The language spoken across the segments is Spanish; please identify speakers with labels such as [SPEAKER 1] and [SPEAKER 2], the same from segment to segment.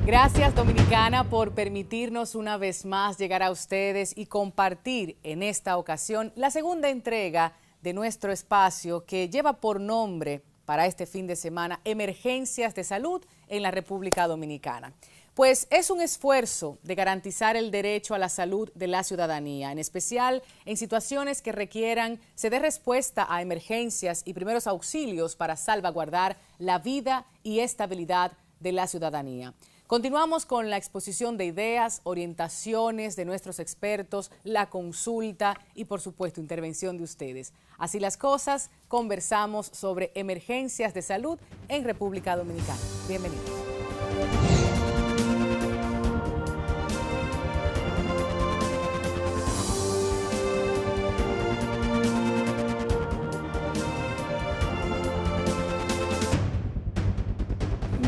[SPEAKER 1] Gracias, Dominicana, por permitirnos una vez más llegar a ustedes y compartir en esta ocasión la segunda entrega de nuestro espacio que lleva por nombre para este fin de semana Emergencias de Salud en la República Dominicana. Pues es un esfuerzo de garantizar el derecho a la salud de la ciudadanía, en especial en situaciones que requieran se dé respuesta a emergencias y primeros auxilios para salvaguardar la vida y estabilidad de la ciudadanía. Continuamos con la exposición de ideas, orientaciones de nuestros expertos, la consulta y, por supuesto, intervención de ustedes. Así las cosas, conversamos sobre emergencias de salud en República Dominicana. Bienvenidos.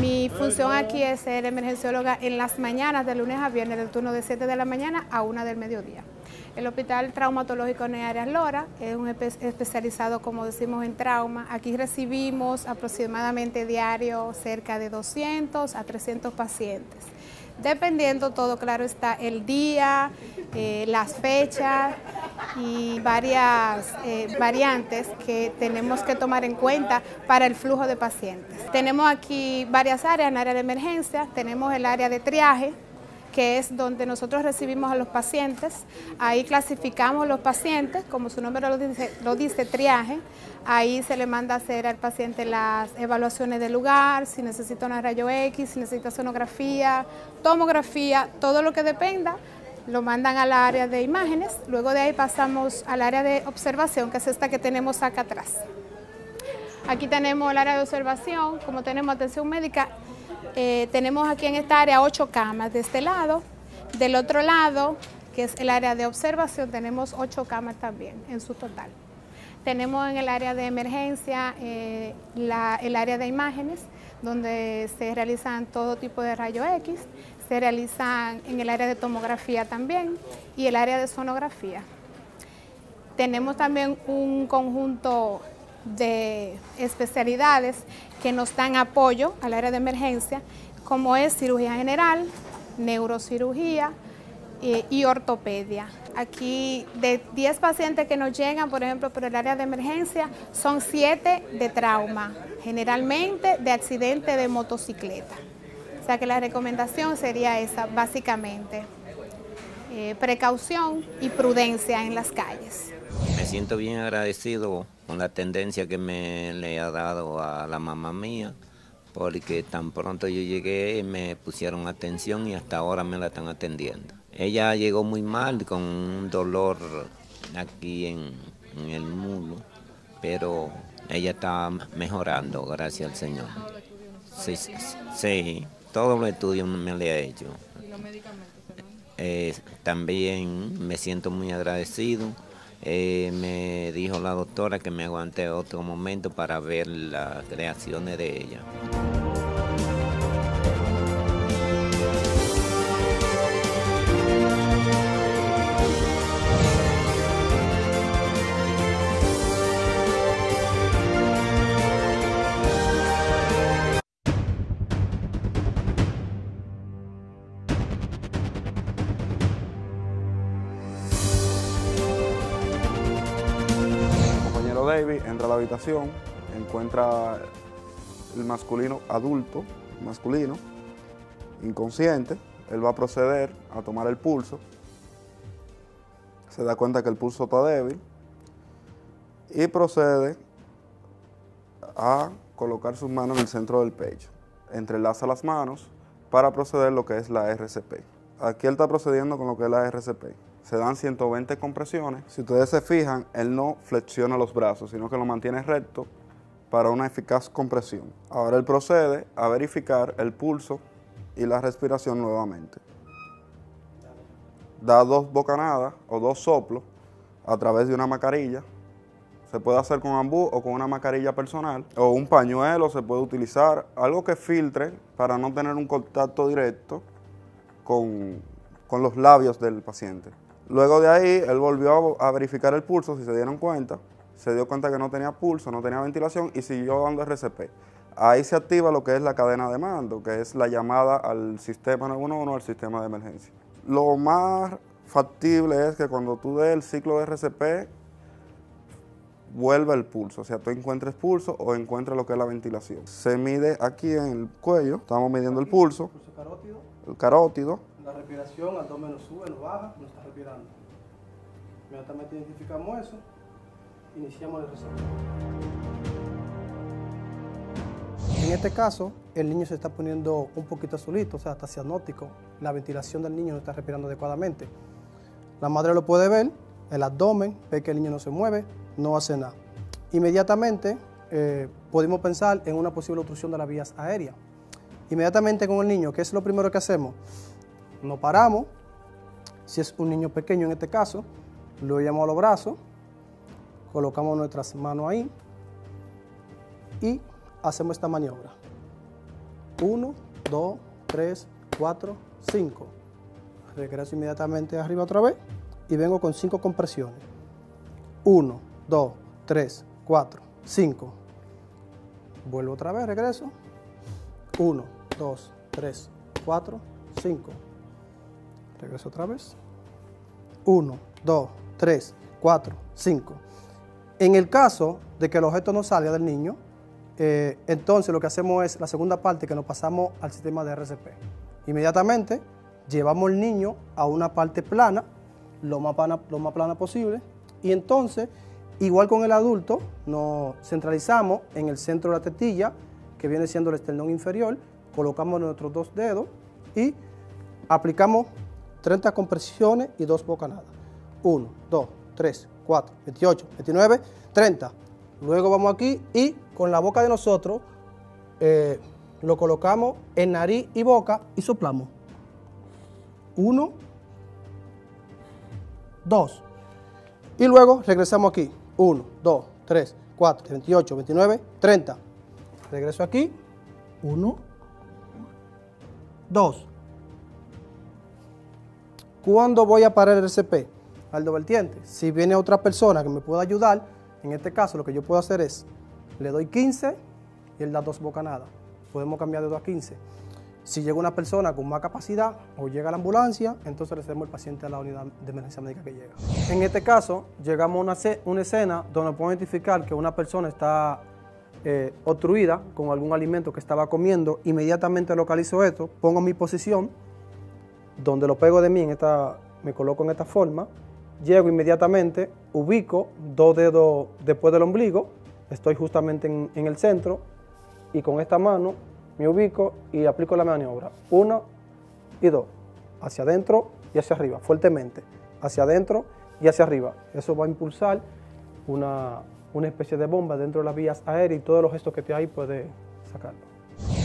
[SPEAKER 2] Mi función aquí es ser emergencióloga en las mañanas, de lunes a viernes, del turno de 7 de la mañana a 1 del mediodía. El Hospital Traumatológico Nearias Lora es un especializado, como decimos, en trauma. Aquí recibimos aproximadamente diario cerca de 200 a 300 pacientes. Dependiendo todo, claro está, el día, las fechas y varias variantes que tenemos que tomar en cuenta para el flujo de pacientes. Tenemos aquí varias áreas, en área de emergencia, tenemos el área de triaje, que es donde nosotros recibimos a los pacientes. Ahí clasificamos los pacientes, como su nombre lo dice, triaje. Ahí se le manda a hacer al paciente las evaluaciones del lugar, si necesita una rayo X, si necesita sonografía, tomografía, todo lo que dependa, lo mandan al área de imágenes. Luego de ahí pasamos al área de observación, que es esta que tenemos acá atrás. Aquí tenemos el área de observación, como tenemos atención médica. Tenemos aquí en esta área 8 camas de este lado. Del otro lado, que es el área de observación, tenemos 8 camas también en su total. Tenemos en el área de emergencia el área de imágenes, donde se realizan todo tipo de rayos X, se realizan en el área de tomografía también y el área de sonografía. Tenemos también un conjunto de especialidades que nos dan apoyo al área de emergencia, como es cirugía general, neurocirugía y ortopedia. Aquí de 10 pacientes que nos llegan, por ejemplo, por el área de emergencia, son 7 de trauma, generalmente de accidente de motocicleta. O sea que la recomendación sería esa, básicamente, precaución y prudencia en las calles.
[SPEAKER 3] Me siento bien agradecido con la tendencia que me le ha dado a la mamá mía, porque tan pronto yo llegué me pusieron atención y hasta ahora me la están atendiendo. Ella llegó muy mal con un dolor aquí en el muslo, pero ella está mejorando, gracias al Señor. Sí, todos los estudios me le ha hecho.
[SPEAKER 1] ¿Y los medicamentos?
[SPEAKER 3] También me siento muy agradecido. Me dijo la doctora que me aguante otro momento para ver las reacciones de ella.
[SPEAKER 4] David entra a la habitación, encuentra el masculino adulto, masculino, inconsciente. Él va a proceder a tomar el pulso. Se da cuenta que el pulso está débil y procede a colocar sus manos en el centro del pecho. Entrelaza las manos para proceder lo que es la RCP. Aquí él está procediendo con lo que es la RCP. Se dan 120 compresiones. Si ustedes se fijan, él no flexiona los brazos, sino que lo mantiene recto para una eficaz compresión. Ahora él procede a verificar el pulso y la respiración nuevamente. Da 2 bocanadas o 2 soplos a través de una mascarilla. Se puede hacer con ambú o con una mascarilla personal, o un pañuelo se puede utilizar, algo que filtre para no tener un contacto directo con los labios del paciente. Luego de ahí, él volvió a verificar el pulso, si se dieron cuenta, se dio cuenta que no tenía pulso, no tenía ventilación y siguió dando RCP. ahí se activa lo que es la cadena de mando, que es la llamada al sistema 911, al sistema de emergencia. Lo más factible es que cuando tú des el ciclo de RCP, vuelva el pulso, o sea, tú encuentres pulso o encuentres lo que es la ventilación. Se mide aquí en el cuello, estamos midiendo el pulso, el carótido.
[SPEAKER 5] La respiración, abdomen no sube, no baja, no está respirando. Inmediatamente identificamos eso, iniciamos el RCP. En este caso, el niño se está poniendo un poquito azulito, o sea, está cianótico. La ventilación del niño no está respirando adecuadamente. La madre lo puede ver, el abdomen, ve que el niño no se mueve, no hace nada. Inmediatamente podemos pensar en una posible obstrucción de las vías aéreas. Inmediatamente con el niño, ¿qué es lo primero que hacemos? Nos paramos, si es un niño pequeño en este caso, lo llevamos a los brazos, colocamos nuestras manos ahí y hacemos esta maniobra. 1, 2, 3, 4, 5. Regreso inmediatamente arriba otra vez y vengo con 5 compresiones. 1, 2, 3, 4, 5. Vuelvo otra vez, regreso. 1, 2, 3, 4, 5. Regreso otra vez. 1, 2, 3, 4, 5. En el caso de que el objeto no salga del niño, entonces lo que hacemos es la segunda parte, que nos pasamos al sistema de RCP. Inmediatamente llevamos el niño a una parte plana, lo más plana posible, y entonces, igual con el adulto, nos centralizamos en el centro de la tetilla, que viene siendo el esternón inferior, colocamos nuestros 2 dedos y aplicamos 30 compresiones y 2 bocanadas. 1, 2, 3, 4, 28, 29, 30. Luego vamos aquí y con la boca de nosotros lo colocamos en nariz y boca y soplamos. 1, 2. Y luego regresamos aquí. 1, 2, 3, 4, 28, 29, 30. Regreso aquí. 1, 2. ¿Cuándo voy a parar el RCP? Al vertiente. Si viene otra persona que me pueda ayudar, en este caso lo que yo puedo hacer es, le doy 15 y él da 2 bocanadas. Podemos cambiar de 2 a 15. Si llega una persona con más capacidad o llega a la ambulancia, entonces le hacemos el paciente a la unidad de emergencia médica que llega. En este caso, llegamos a una escena donde podemos identificar que una persona está obstruida con algún alimento que estaba comiendo. Inmediatamente localizo esto, pongo mi posición, donde lo pego de mí, me coloco en esta forma, llego inmediatamente, ubico 2 dedos después del ombligo, estoy justamente en el centro y con esta mano me ubico y aplico la maniobra. 1 y 2, hacia adentro y hacia arriba, fuertemente, hacia adentro y hacia arriba. Eso va a impulsar una especie de bomba dentro de las vías aéreas y todos los gestos que te hay puede sacarlo.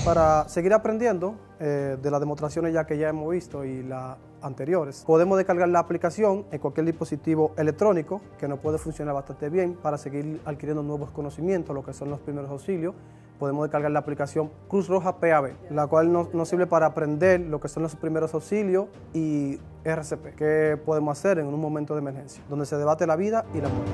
[SPEAKER 5] Para seguir aprendiendo de las demostraciones ya hemos visto y las anteriores, podemos descargar la aplicación en cualquier dispositivo electrónico que nos puede funcionar bastante bien para seguir adquiriendo nuevos conocimientos, lo que son los primeros auxilios. Podemos descargar la aplicación Cruz Roja PAB, la cual nos sirve para aprender lo que son los primeros auxilios y RCP, que podemos hacer en un momento de emergencia, donde se debate la vida y la muerte.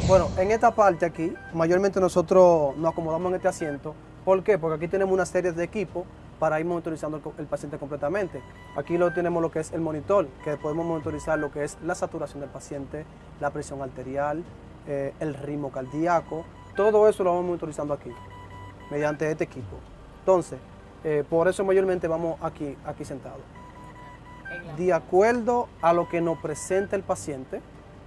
[SPEAKER 5] Bueno, en esta parte aquí, mayormente nosotros nos acomodamos en este asiento. ¿Por qué? Porque aquí tenemos una serie de equipos para ir monitorizando el paciente completamente. Aquí tenemos lo que es el monitor, que podemos monitorizar lo que es la saturación del paciente, la presión arterial, el ritmo cardíaco. Todo eso lo vamos monitorizando aquí, mediante este equipo. Entonces, por eso mayormente vamos aquí sentados. De acuerdo a lo que nos presenta el paciente,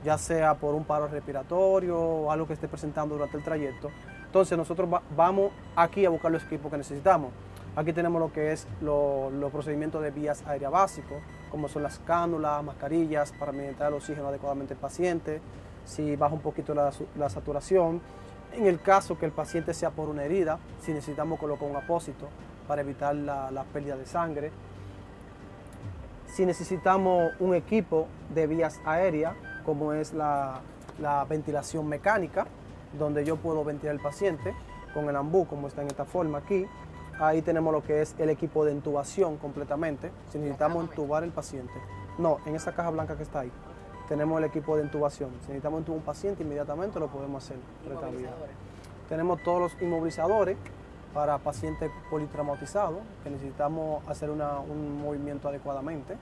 [SPEAKER 5] ya sea por un paro respiratorio o algo que esté presentando durante el trayecto. Entonces nosotros vamos aquí a buscar los equipos que necesitamos. Aquí tenemos lo que es los procedimientos de vías aéreas básicos, como son las cánulas, mascarillas, para administrar el oxígeno adecuadamente al paciente, si baja un poquito la saturación. En el caso que el paciente sea por una herida, si necesitamos colocar un apósito para evitar la pérdida de sangre. Si necesitamos un equipo de vías aéreas, como es la ventilación mecánica, donde yo puedo ventilar al paciente con el ambú, como está en esta forma aquí. Ahí tenemos lo que es el equipo de intubación completamente, si necesitamos intubar el paciente. No, en esa caja blanca que está ahí, tenemos el equipo de intubación. Si necesitamos intubar un paciente, inmediatamente lo podemos hacer. Tenemos todos los inmovilizadores para pacientes politraumatizados, que necesitamos hacer un movimiento adecuadamente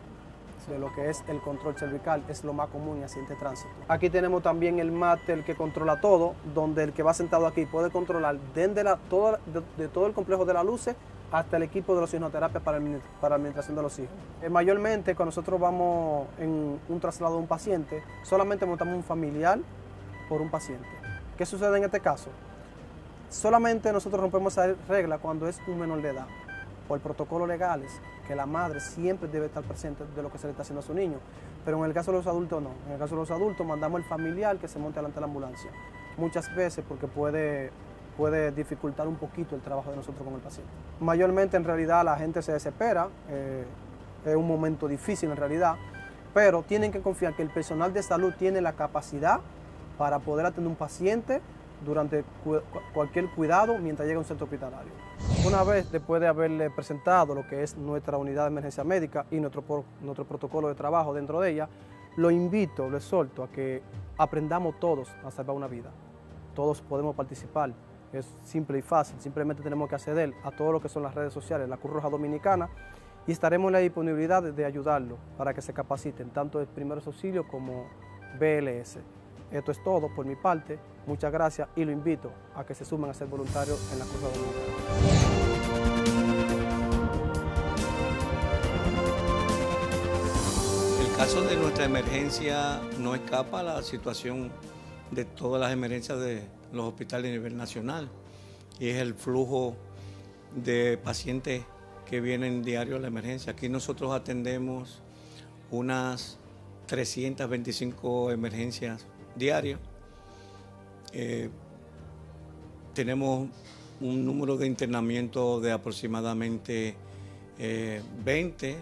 [SPEAKER 5] de lo que es el control cervical, es lo más común en accidente de tránsito. Aquí tenemos también el máster que controla todo, donde el que va sentado aquí puede controlar desde de todo el complejo de las luces hasta el equipo de la oxigenoterapia para la administración de los oxígenos. Mayormente, cuando nosotros vamos en un traslado de un paciente, solamente montamos un familiar por un paciente. ¿Qué sucede en este caso? Solamente nosotros rompemos esa regla cuando es un menor de edad. Por protocolos legales, que la madre siempre debe estar presente de lo que se le está haciendo a su niño. Pero en el caso de los adultos no. En el caso de los adultos mandamos al familiar que se monte delante de la ambulancia. Muchas veces porque puede dificultar un poquito el trabajo de nosotros con el paciente. Mayormente en realidad la gente se desespera, es un momento difícil en realidad, pero tienen que confiar que el personal de salud tiene la capacidad para poder atender a un paciente durante cualquier cuidado mientras llega a un centro hospitalario. Una vez después de haberle presentado lo que es nuestra unidad de emergencia médica y nuestro protocolo de trabajo dentro de ella, lo invito, lo exhorto a que aprendamos todos a salvar una vida. Todos podemos participar, es simple y fácil, simplemente tenemos que acceder a todo lo que son las redes sociales, la Cruz Roja Dominicana, y estaremos en la disponibilidad de ayudarlos para que se capaciten, tanto de primeros auxilios como BLS. Esto es todo por mi parte, muchas gracias y lo invito a que se sumen a ser voluntarios en la Cruz Roja Dominicana.
[SPEAKER 6] El caso de nuestra emergencia no escapa a la situación de todas las emergencias de los hospitales a nivel nacional, y es el flujo de pacientes que vienen diario a la emergencia. Aquí nosotros atendemos unas 325 emergencias diarias. Tenemos un número de internamiento de aproximadamente 20,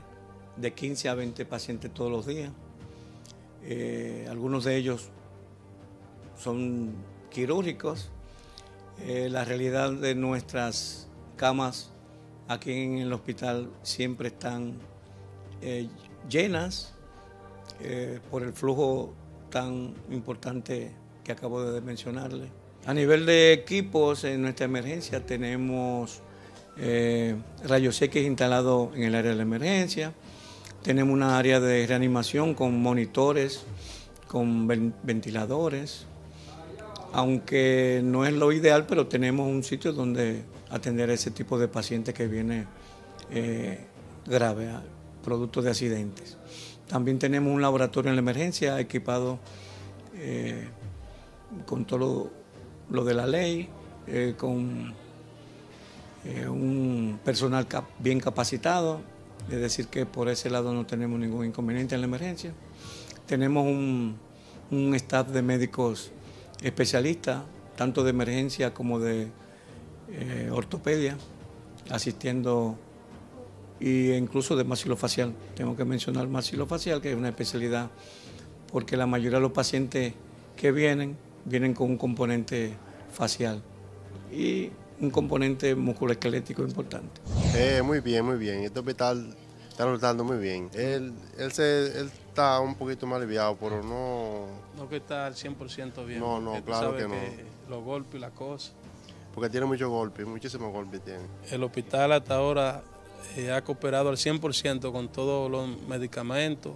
[SPEAKER 6] de 15 a 20 pacientes todos los días. Algunos de ellos son quirúrgicos. La realidad de nuestras camas aquí en el hospital siempre están llenas por el flujo tan importante que acabo de mencionarle. A nivel de equipos, en nuestra emergencia tenemos rayos X instalados en el área de la emergencia, tenemos una área de reanimación con monitores, con ventiladores, aunque no es lo ideal, pero tenemos un sitio donde atender a ese tipo de pacientes que viene grave, producto de accidentes. También tenemos un laboratorio en la emergencia equipado con todo lo de la ley, con un personal bien capacitado, es decir que por ese lado no tenemos ningún inconveniente en la emergencia. Tenemos un staff de médicos especialistas, tanto de emergencia como de ortopedia, asistiendo, e incluso de maxilofacial. Tengo que mencionar maxilofacial, que es una especialidad, porque la mayoría de los pacientes que vienen con un componente facial y un componente musculoesquelético importante.
[SPEAKER 7] Muy bien, muy bien. Este hospital está resultando muy bien. Él está un poquito más aliviado, pero no...
[SPEAKER 8] No que está al 100% bien.
[SPEAKER 7] No, claro que no.
[SPEAKER 8] Los golpes y las cosas.
[SPEAKER 7] Porque tiene muchos golpes, muchísimos golpes tiene.
[SPEAKER 8] El hospital hasta ahora ha cooperado al 100% con todos los medicamentos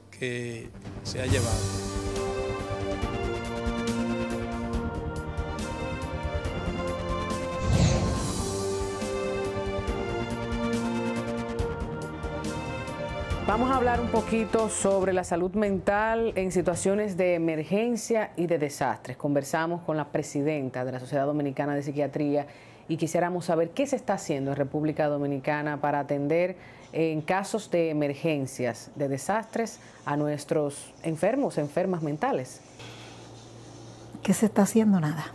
[SPEAKER 8] que se ha llevado.
[SPEAKER 1] Vamos a hablar un poquito sobre la salud mental en situaciones de emergencia y de desastres. Conversamos con la presidenta de la Sociedad Dominicana de Psiquiatría y quisiéramos saber qué se está haciendo en República Dominicana para atender en casos de emergencias, de desastres, a nuestros enfermos, enfermas mentales.
[SPEAKER 9] ¿Qué se está haciendo? Nada.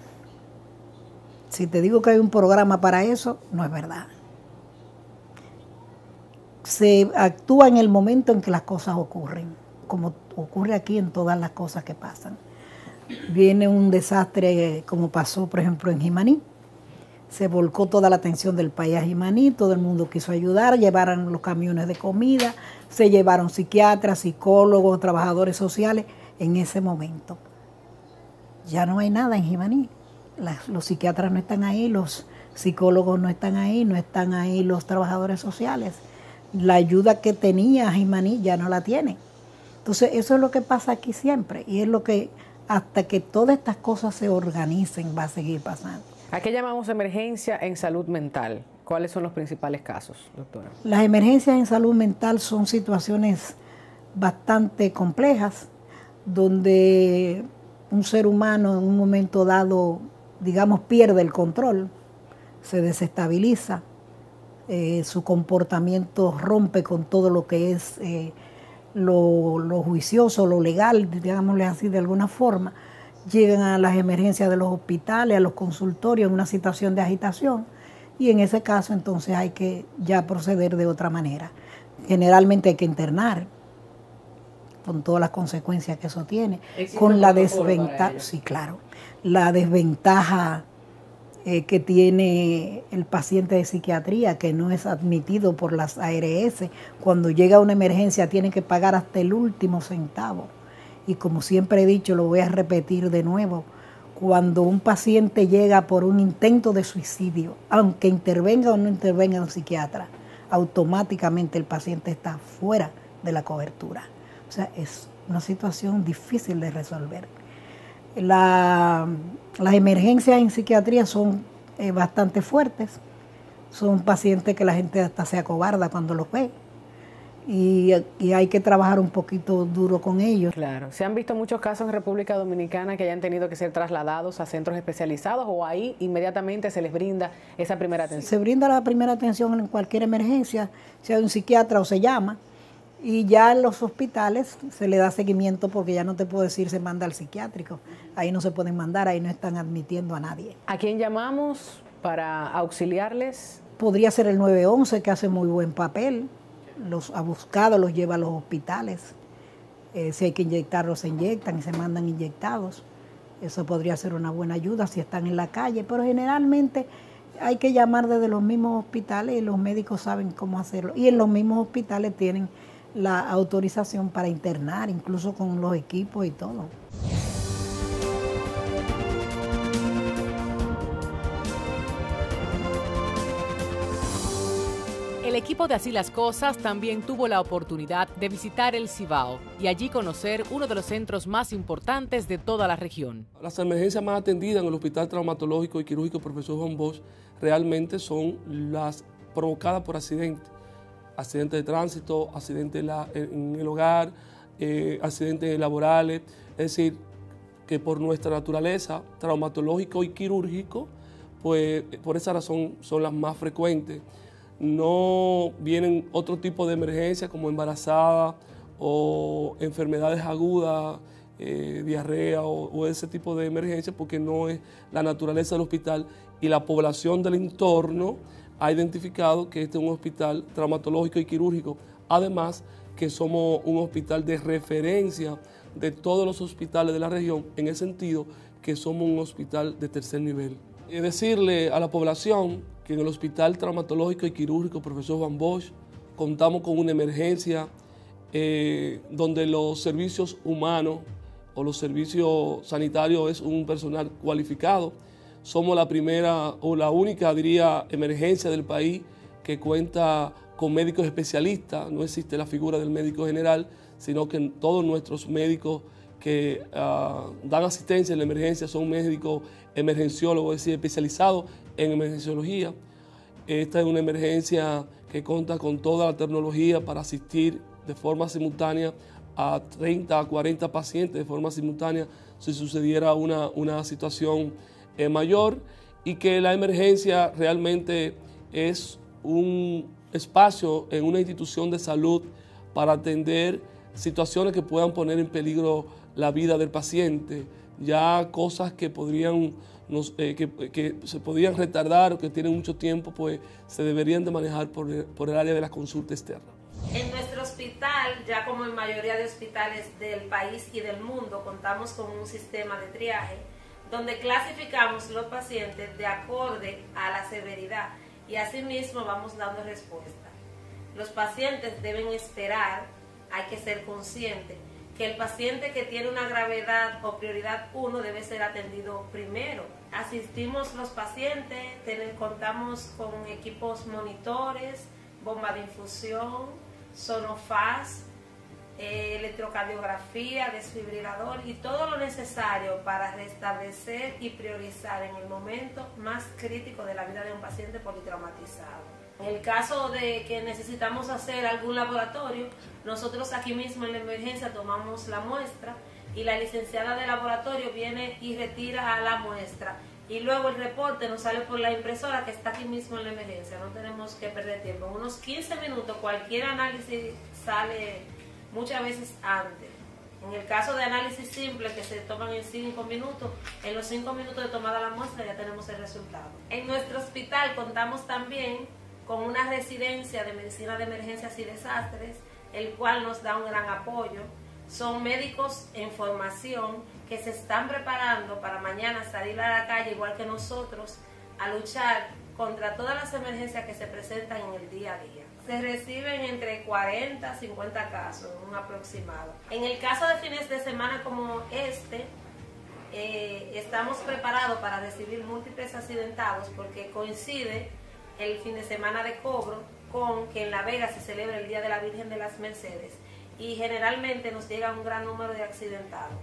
[SPEAKER 9] Si te digo que hay un programa para eso, no es verdad. Se actúa en el momento en que las cosas ocurren, como ocurre aquí en todas las cosas que pasan. Viene un desastre como pasó, por ejemplo, en Jimaní. Se volcó toda la atención del país a Jimaní, todo el mundo quiso ayudar, llevaron los camiones de comida, se llevaron psiquiatras, psicólogos, trabajadores sociales en ese momento. Ya no hay nada en Jimaní. los psiquiatras no están ahí, los psicólogos no están ahí los trabajadores sociales. La ayuda que tenía Jimaní ya no la tiene. Entonces eso es lo que pasa aquí siempre y es lo que hasta que todas estas cosas se organicen va a seguir pasando.
[SPEAKER 1] ¿A qué llamamos emergencia en salud mental? ¿Cuáles son los principales casos, doctora?
[SPEAKER 9] Las emergencias en salud mental son situaciones bastante complejas donde un ser humano en un momento dado, digamos, pierde el control, se desestabiliza, su comportamiento rompe con todo lo que es lo juicioso, lo legal, digámosle así de alguna forma, llegan a las emergencias de los hospitales, a los consultorios en una situación de agitación y en ese caso entonces hay que ya proceder de otra manera. Generalmente hay que internar con todas las consecuencias que eso tiene, con la desventaja, sí, claro, la desventaja que tiene el paciente de psiquiatría, que no es admitido por las ARS. Cuando llega una emergencia tiene que pagar hasta el último centavo. Y como siempre he dicho, lo voy a repetir de nuevo, cuando un paciente llega por un intento de suicidio, aunque intervenga o no intervenga un psiquiatra, automáticamente el paciente está fuera de la cobertura. O sea, es una situación difícil de resolver. Las emergencias en psiquiatría son bastante fuertes. Son pacientes que la gente hasta se acobarda cuando los ve. Y hay que trabajar un poquito duro con ellos.
[SPEAKER 1] Claro. ¿Se han visto muchos casos en República Dominicana que hayan tenido que ser trasladados a centros especializados o ahí inmediatamente se les brinda esa primera atención?
[SPEAKER 9] Se brinda la primera atención en cualquier emergencia, sea un psiquiatra o se llama. Y ya en los hospitales se le da seguimiento porque ya no te puedo decir se manda al psiquiátrico. Ahí no se pueden mandar, ahí no están admitiendo a nadie.
[SPEAKER 1] ¿A quién llamamos para auxiliarles?
[SPEAKER 9] Podría ser el 911 que hace muy buen papel. Los ha buscado, los lleva a los hospitales. Si hay que inyectarlos, se inyectan y se mandan inyectados. Eso podría ser una buena ayuda si están en la calle, pero generalmente hay que llamar desde los mismos hospitales y los médicos saben cómo hacerlo. Y en los mismos hospitales tienen la autorización para internar, incluso con los equipos y todo.
[SPEAKER 1] El equipo de Así las Cosas también tuvo la oportunidad de visitar el Cibao y allí conocer uno de los centros más importantes de toda la región.
[SPEAKER 10] Las emergencias más atendidas en el Hospital Traumatológico y Quirúrgico Profesor Juan Bosch realmente son las provocadas por accidentes. Accidentes de tránsito, accidentes en el hogar, accidentes laborales, es decir, que por nuestra naturaleza, traumatológico y quirúrgico, pues por esa razón son las más frecuentes. No vienen otro tipo de emergencias como embarazada o enfermedades agudas, diarrea o ese tipo de emergencias porque no es la naturaleza del hospital y la población del entorno ha identificado que este es un hospital traumatológico y quirúrgico, además que somos un hospital de referencia de todos los hospitales de la región, en el sentido que somos un hospital de tercer nivel. Y decirle a la población que en el Hospital Traumatológico y Quirúrgico Profesor Juan Bosch contamos con una emergencia donde los servicios humanos o los servicios sanitarios es un personal cualificado. Somos la primera o la única, diría, emergencia del país que cuenta con médicos especialistas. No existe la figura del médico general, sino que todos nuestros médicos que dan asistencia en la emergencia son médicos emergenciólogos, es decir, especializados en emergenciología. Esta es una emergencia que cuenta con toda la tecnología para asistir de forma simultánea a 30 a 40 pacientes de forma simultánea si sucediera una situación mayor, y que la emergencia realmente es un espacio en una institución de salud para atender situaciones que puedan poner en peligro la vida del paciente, ya cosas que podrían que se podrían retardar o que tienen mucho tiempo, pues se deberían de manejar por el área de la consulta externa.
[SPEAKER 11] En nuestro hospital, ya como en mayoría de hospitales del país y del mundo, contamos con un sistema de triaje donde clasificamos los pacientes de acorde a la severidad y asimismo vamos dando respuesta. Los pacientes deben esperar, hay que ser conscientes que el paciente que tiene una gravedad o prioridad 1 debe ser atendido primero. Asistimos los pacientes, contamos con equipos monitores, bomba de infusión, sonofaz, electrocardiografía, desfibrilador y todo lo necesario para restablecer y priorizar en el momento más crítico de la vida de un paciente politraumatizado. En el caso de que necesitamos hacer algún laboratorio, nosotros aquí mismo en la emergencia tomamos la muestra y la licenciada de laboratorio viene y retira la muestra. Y luego el reporte nos sale por la impresora que está aquí mismo en la emergencia. No tenemos que perder tiempo. En unos 15 minutos cualquier análisis sale muchas veces antes. En el caso de análisis simple que se toman en 5 minutos, en los 5 minutos de tomada la muestra ya tenemos el resultado. En nuestro hospital contamos también con una residencia de medicina de emergencias y desastres, el cual nos da un gran apoyo. Son médicos en formación que se están preparando para mañana salir a la calle, igual que nosotros, a luchar contra todas las emergencias que se presentan en el día a día. Se reciben entre 40 a 50 casos, un aproximado. En el caso de fines de semana como este, estamos preparados para recibir múltiples accidentados porque coincide el fin de semana de cobro con que en La Vega se celebra el Día de la Virgen de las Mercedes y generalmente nos llega un gran número de accidentados.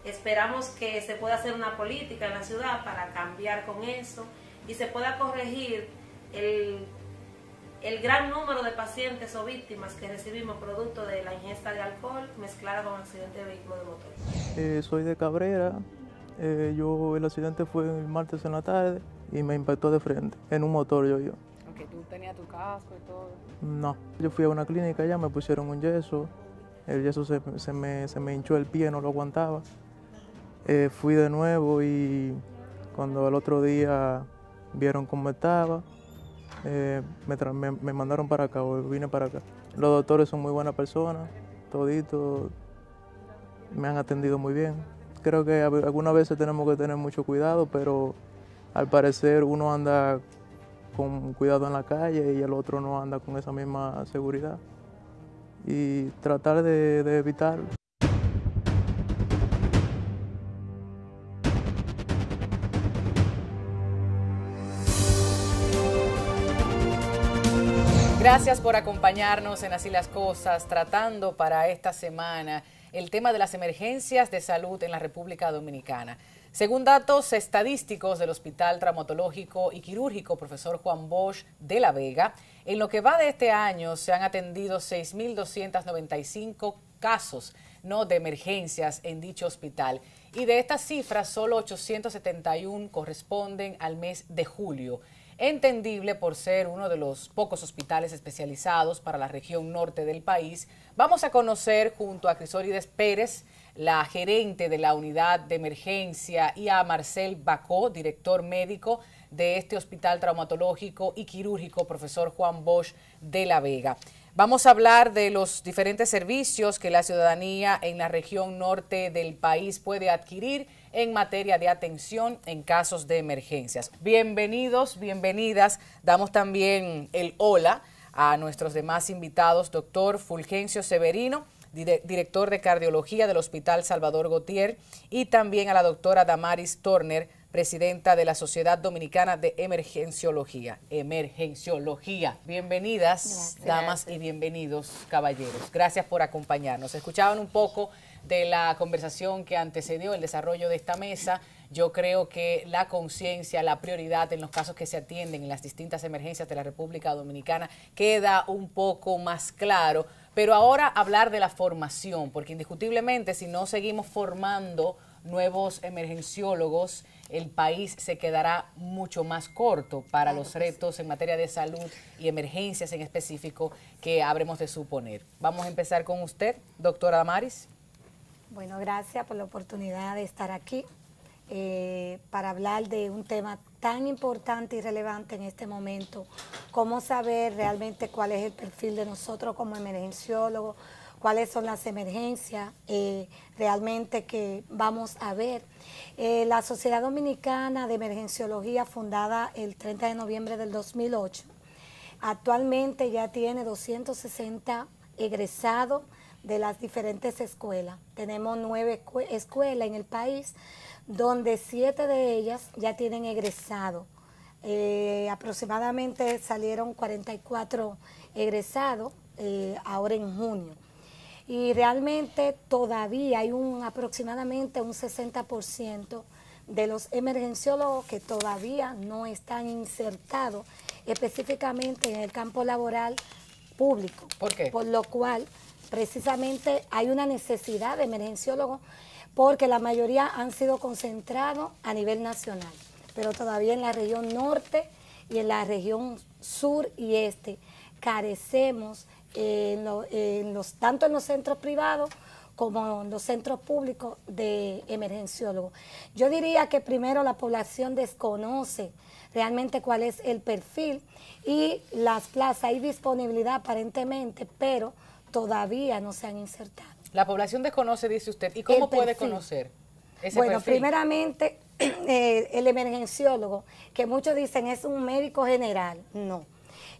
[SPEAKER 11] Esperamos que se pueda hacer una política en la ciudad para cambiar con eso y se pueda corregir el gran número de pacientes o víctimas que recibimos producto de la ingesta de alcohol mezclada con accidente de vehículo de motor.
[SPEAKER 12] Soy de Cabrera. El accidente fue el martes en la tarde y me impactó de frente, en un motor yo.
[SPEAKER 1] Aunque tú tenías tu casco y todo.
[SPEAKER 12] No, yo fui a una clínica allá, me pusieron un yeso, el yeso se me hinchó el pie, no lo aguantaba. Fui de nuevo y cuando al otro día vieron cómo estaba, me mandaron para acá, o vine para acá. Los doctores son muy buenas personas, toditos me han atendido muy bien. Creo que algunas veces tenemos que tener mucho cuidado, pero al parecer uno anda con cuidado en la calle y el otro no anda con esa misma seguridad. Y tratar de evitarlo.
[SPEAKER 1] Gracias por acompañarnos en Así las Cosas, tratando para esta semana el tema de las emergencias de salud en la República Dominicana. Según datos estadísticos del Hospital Traumatológico y Quirúrgico Profesor Juan Bosch de La Vega, en lo que va de este año se han atendido 6.295 casos de emergencias en dicho hospital. Y de estas cifras, solo 871 corresponden al mes de julio. Entendible por ser uno de los pocos hospitales especializados para la región norte del país. Vamos a conocer junto a Crisólides Pérez, la gerente de la unidad de emergencia, y a Marcel Bacó, director médico de este Hospital Traumatológico y Quirúrgico Profesor Juan Bosch de La Vega. Vamos a hablar de los diferentes servicios que la ciudadanía en la región norte del país puede adquirir en materia de atención en casos de emergencias. Bienvenidos, bienvenidas. Damos también el hola a nuestros demás invitados, doctor Fulgencio Severino, director de cardiología del Hospital Salvador Gautier, y también a la doctora Damaris Turner, presidenta de la Sociedad Dominicana de Emergenciología. Bienvenidas, gracias, damas, y bienvenidos, caballeros. Gracias por acompañarnos. Escuchaban un poco de la conversación que antecedió el desarrollo de esta mesa. Yo creo que la conciencia, la prioridad en los casos que se atienden en las distintas emergencias de la República Dominicana queda un poco más claro. Pero ahora hablar de la formación, porque indiscutiblemente si no seguimos formando nuevos emergenciólogos, el país se quedará mucho más corto para los retos en materia de salud y emergencias en específico que habremos de suponer. Vamos a empezar con usted, doctora Damaris.
[SPEAKER 13] Bueno, gracias por la oportunidad de estar aquí para hablar de un tema tan importante y relevante en este momento, cómo saber realmente cuál es el perfil de nosotros como emergenciólogos, cuáles son las emergencias realmente que vamos a ver. La Sociedad Dominicana de Emergenciología, fundada el 30 de noviembre del 2008, actualmente ya tiene 260 egresados de las diferentes escuelas. Tenemos 9 escuelas en el país, donde 7 de ellas ya tienen egresado. Aproximadamente salieron 44 egresados ahora en junio. Y realmente todavía hay aproximadamente un 60% de los emergenciólogos que todavía no están insertados específicamente en el campo laboral público.
[SPEAKER 1] ¿Por qué?
[SPEAKER 13] Por lo cual, precisamente, hay una necesidad de emergenciólogos porque la mayoría han sido concentrados a nivel nacional, pero todavía en la región norte y en la región sur y este carecemos tanto en los centros privados como en los centros públicos de emergenciólogos. Yo diría que primero la población desconoce realmente cuál es el perfil y las plazas, hay disponibilidad aparentemente, pero todavía no se han insertado.
[SPEAKER 1] La población desconoce, dice usted, ¿y cómo puede conocer ese
[SPEAKER 13] bueno,
[SPEAKER 1] perfil?
[SPEAKER 13] Primeramente, el emergenciólogo, que muchos dicen es un médico general, no.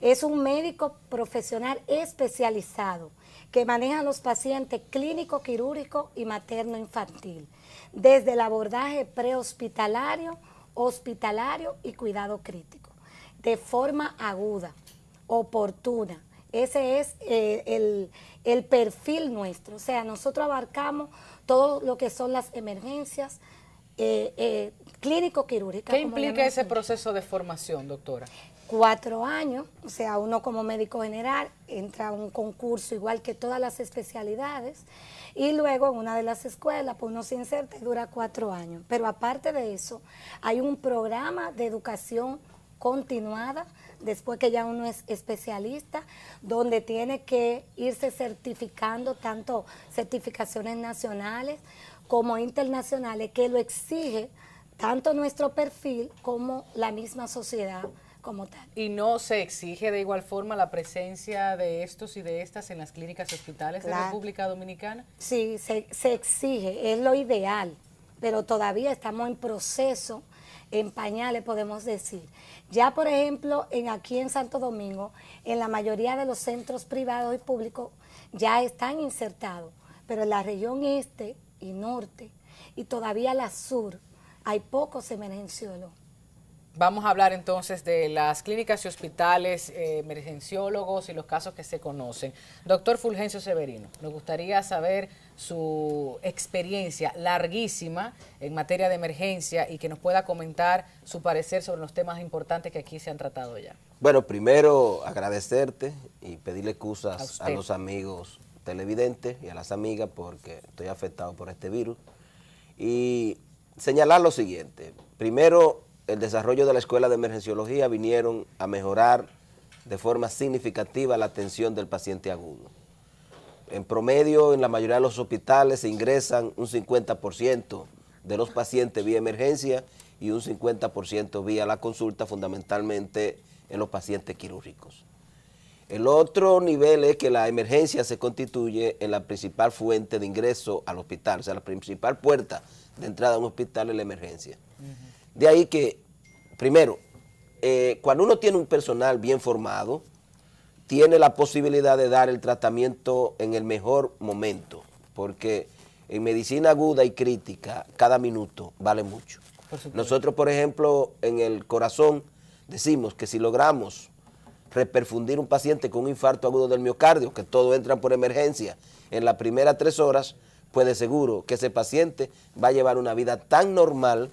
[SPEAKER 13] Es un médico profesional especializado que maneja a los pacientes clínico, quirúrgico y materno-infantil, desde el abordaje prehospitalario, hospitalario y cuidado crítico, de forma aguda, oportuna. Ese es el perfil nuestro. O sea, nosotros abarcamos todo lo que son las emergencias clínico-quirúrgicas.
[SPEAKER 1] ¿Qué implica ese proceso de formación, doctora?
[SPEAKER 13] 4 años, o sea, uno como médico general entra a un concurso igual que todas las especialidades y luego en una de las escuelas pues uno se inserta y dura 4 años. Pero aparte de eso, hay un programa de educación continuada después que ya uno es especialista, donde tiene que irse certificando tanto certificaciones nacionales como internacionales, que lo exige tanto nuestro perfil como la misma sociedad como tal.
[SPEAKER 1] ¿Y no se exige de igual forma la presencia de estos y de estas en las clínicas y hospitales de República Dominicana?
[SPEAKER 13] Sí, se exige, es lo ideal, pero todavía estamos en proceso, en pañales podemos decir. Ya por ejemplo, aquí en Santo Domingo, en la mayoría de los centros privados y públicos ya están insertados, pero en la región este y norte y todavía la sur hay pocos emergenciólogos.
[SPEAKER 1] Vamos a hablar entonces de las clínicas y hospitales, emergenciólogos y los casos que se conocen. Doctor Fulgencio Severino, nos gustaría saber su experiencia larguísima en materia de emergencia y que nos pueda comentar su parecer sobre los temas importantes que aquí se han tratado ya.
[SPEAKER 14] Bueno, primero agradecerte y pedirle excusas a los amigos televidentes y a las amigas porque estoy afectado por este virus. Y señalar lo siguiente. Primero, el desarrollo de la Escuela de Emergenciología vinieron a mejorar de forma significativa la atención del paciente agudo. En promedio, en la mayoría de los hospitales se ingresan un 50% de los pacientes vía emergencia y un 50% vía la consulta, fundamentalmente en los pacientes quirúrgicos. El otro nivel es que la emergencia se constituye en la principal fuente de ingreso al hospital, o sea, la principal puerta de entrada a un hospital es la emergencia. De ahí que, primero, cuando uno tiene un personal bien formado, tiene la posibilidad de dar el tratamiento en el mejor momento, porque en medicina aguda y crítica, cada minuto vale mucho. Nosotros, por ejemplo, en el corazón decimos que si logramos reperfundir un paciente con un infarto agudo del miocardio, que todos entran por emergencia, en las primeras 3 horas, pues de seguro que ese paciente va a llevar una vida tan normal,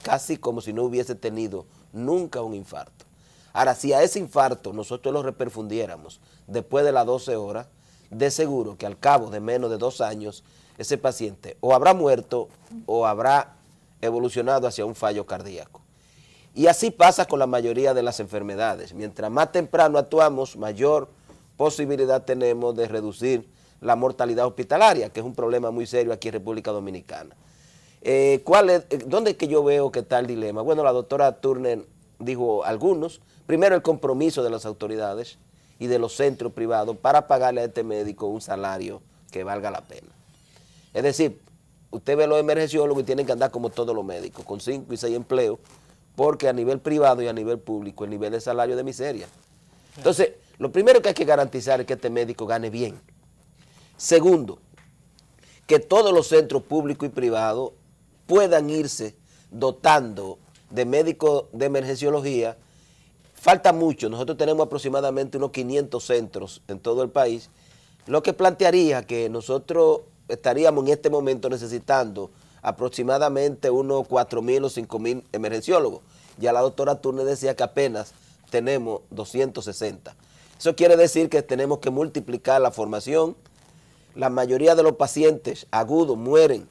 [SPEAKER 14] casi como si no hubiese tenido nunca un infarto. Ahora, si a ese infarto nosotros lo reperfundiéramos después de las 12 horas, de seguro que al cabo de menos de 2 años, ese paciente o habrá muerto o habrá evolucionado hacia un fallo cardíaco. Y así pasa con la mayoría de las enfermedades. Mientras más temprano actuamos, mayor posibilidad tenemos de reducir la mortalidad hospitalaria, que es un problema muy serio aquí en República Dominicana. ¿Dónde es que yo veo que está el dilema? Bueno, la doctora Turner dijo algunos. Primero, el compromiso de las autoridades y de los centros privados para pagarle a este médico un salario que valga la pena. Es decir, usted ve los emergenciólogos y tienen que andar como todos los médicos, con 5 y 6 empleos, porque a nivel privado y a nivel público el nivel de salario es de miseria. Entonces, lo primero que hay que garantizar es que este médico gane bien. Segundo, que todos los centros públicos y privados puedan irse dotando de médicos de emergenciología. Falta mucho, nosotros tenemos aproximadamente unos 500 centros en todo el país, lo que plantearía que nosotros estaríamos en este momento necesitando aproximadamente unos 4.000 o 5.000 emergenciólogos. Ya la doctora Turner decía que apenas tenemos 260. Eso quiere decir que tenemos que multiplicar la formación. La mayoría de los pacientes agudos mueren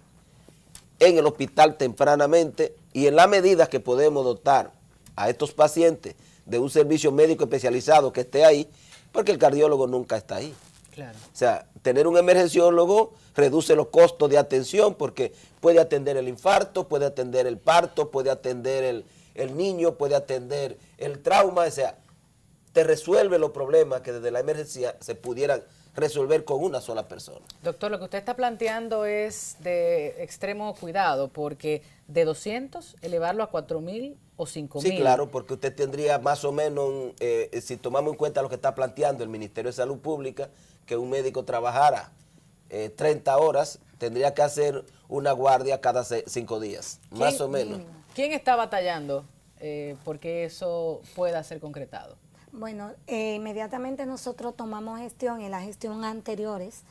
[SPEAKER 14] en el hospital tempranamente, y en la medida que podemos dotar a estos pacientes de un servicio médico especializado que esté ahí, porque el cardiólogo nunca está ahí.
[SPEAKER 1] Claro.
[SPEAKER 14] O sea, tener un emergenciólogo reduce los costos de atención porque puede atender el infarto, puede atender el parto, puede atender el niño, puede atender el trauma, o sea, te resuelve los problemas que desde la emergencia se pudieran resolver con una sola persona.
[SPEAKER 1] Doctor, lo que usted está planteando es de extremo cuidado, porque de 200 elevarlo a 4.000 o 5.000.
[SPEAKER 14] Sí, claro, porque usted tendría más o menos, si tomamos en cuenta lo que está planteando el Ministerio de Salud Pública, que un médico trabajara 30 horas, tendría que hacer una guardia cada 5 días, más o menos.
[SPEAKER 1] ¿Quién está batallando porque eso pueda ser concretado?
[SPEAKER 13] Bueno, inmediatamente nosotros tomamos gestión, en la gestión anteriores,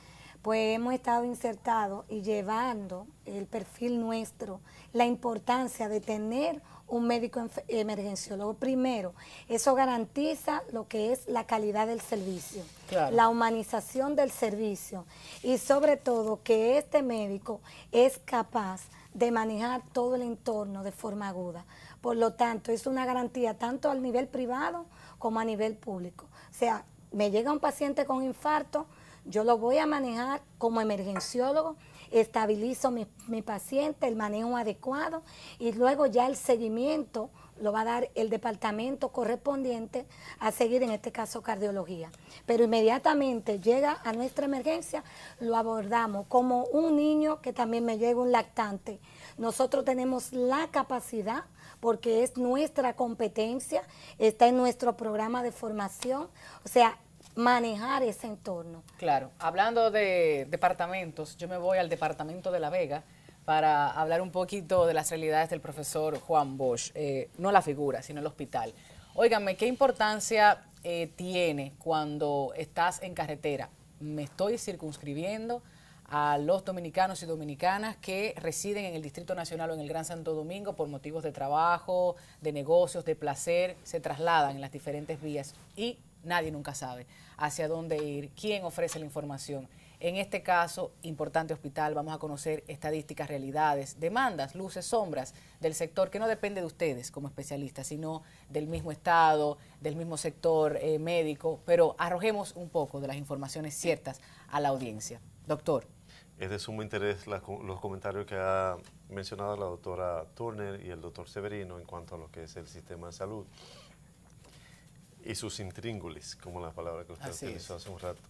[SPEAKER 13] pues hemos estado insertados y llevando el perfil nuestro, la importancia de tener un médico emergenciólogo. Primero, eso garantiza lo que es la calidad del servicio, claro, la humanización del servicio y sobre todo que este médico es capaz de manejar todo el entorno de forma aguda. Por lo tanto, es una garantía tanto al nivel privado como a nivel público. O sea, me llega un paciente con infarto, yo lo voy a manejar como emergenciólogo, estabilizo mi paciente, el manejo adecuado y luego ya el seguimiento lo va a dar el departamento correspondiente a seguir, en este caso cardiología. Pero inmediatamente llega a nuestra emergencia, lo abordamos como un niño que también me llega un lactante. Nosotros tenemos la capacidad, porque es nuestra competencia, está en nuestro programa de formación, o sea, manejar ese entorno.
[SPEAKER 1] Claro, hablando de departamentos, yo me voy al departamento de La Vega para hablar un poquito de las realidades del profesor Juan Bosch, no la figura, sino el hospital. Óigame, ¿qué importancia tiene cuando estás en carretera? Me estoy circunscribiendo a los dominicanos y dominicanas que residen en el Distrito Nacional o en el Gran Santo Domingo por motivos de trabajo, de negocios, de placer, se trasladan en las diferentes vías y nadie nunca sabe hacia dónde ir, quién ofrece la información. En este caso, importante hospital, vamos a conocer estadísticas, realidades, demandas, luces, sombras del sector que no depende de ustedes como especialistas, sino del mismo Estado, del mismo sector médico, pero arrojemos un poco de las informaciones ciertas a la audiencia. Doctor.
[SPEAKER 15] Es de sumo interés los comentarios que ha mencionado la doctora Turner y el doctor Severino en cuanto a lo que es el sistema de salud y sus intríngulis, como la palabra que usted utilizó hace un rato.